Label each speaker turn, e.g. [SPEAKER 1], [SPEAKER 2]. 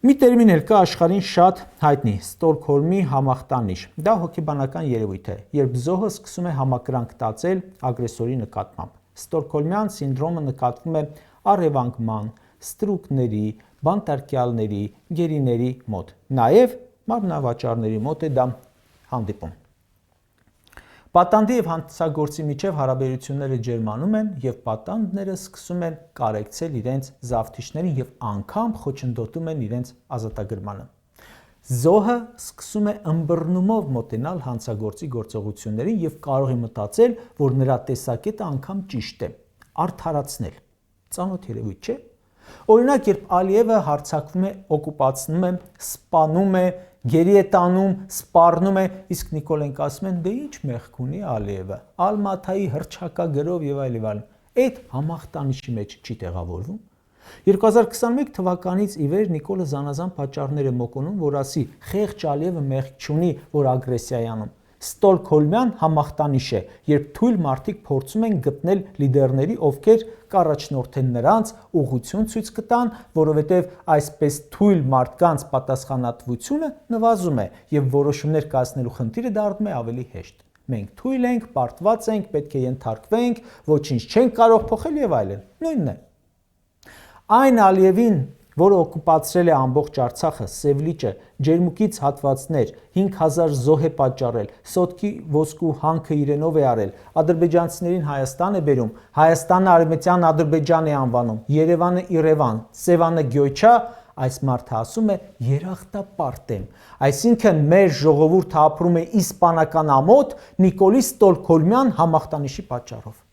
[SPEAKER 1] Մի տերմին էլ կա աշխարհին շատ հայտնի՝ Ստոկհոլմի համախտանիշ։ Դա հոգեբանական երևույթ է, երբ զոհը սկսում է համակրանք տածել ագրեսորի նկատմամբ։ Ստոկհոլմյան սինդրոմը նկատվում է առևանգման, ստրուկների, բանտարկյալների, գերիների մոտ։ Նաև մարմնավաճառների մոտ է դա հանդիպում։ Պատանդի և հանցագործի միջև հարաբերությունները ջերմանում են, և պատանդները սկսում են կարեկցել իրենց զավթիչներին և անգամ խոչընդոտում են իրենց ազատագրմանը։ Զոհը սկսում է ըմբռնումով մոտենալ հանցագործի գործողություններին և կարող է մտածել, որ նրա տեսակետը անգամ ճիշտ է, արդարացնել։ Ծանոթ երևույթ չէ՞։ Օրինակ, երբ Ալիևը հարձակվում է, օկուպացնում է, սպանում է, գերի է տանում, սպառնում է, իսկ Նիկոլենկը ասում են, դե ինչ մեղք ունի Ալիևը, Ալմաթայի հռչակագրով եւ այլն։ Այդ համախտանիշի մեջ չի տեղավորվում։ 2021 թվականից ի վեր Նիկոլը զանազան պատճառներ է մոկոնում, որ ասի, խեղճ Ալիևը մեղք չունի, որ ագրեսիա է անում։ Ստոկհոլմյան համախտանիշ է, երբ թույլ մարդիկ փորձում են գտնել լիդերների, ովքեր կառաջնորդեն նրանց, ուղղություն ցույց կտան, որովհետև այսպես թույլ մարդկանց պատասխանատվությունը նվազում է եւ որոշումներ կայացնելու խնդիրը դառնում է ավելի հեշտ։ Մենք թույլ ենք, պարտված ենք, պետք է ենթարկվենք, ոչինչ չենք կարող փոխել եւ այլն։ Նույնն է։ Այն Ալիևին, որը օկուպացրել է ամբողջ Արցախը, Սևլիճը, ջերմուկից հատվածներ, 5000 զոհ է պատճառել, սոտքի ոսկու հանքը իրենով է արել, ադրբեջանցիներին Հայաստան է բերում, Հայաստանը արևմտյան Ադրբեջան է անվանում, Երևանը Իրևան, Սևանը Գյոյչա, այս մարդը ասում է երախտապարտ եմ։ Այսինքն մեր ժողովուրդը ապրում է իսպանական ամոթ Նիկոլի ստոկհոլմյան համախտանիշի պատճառով։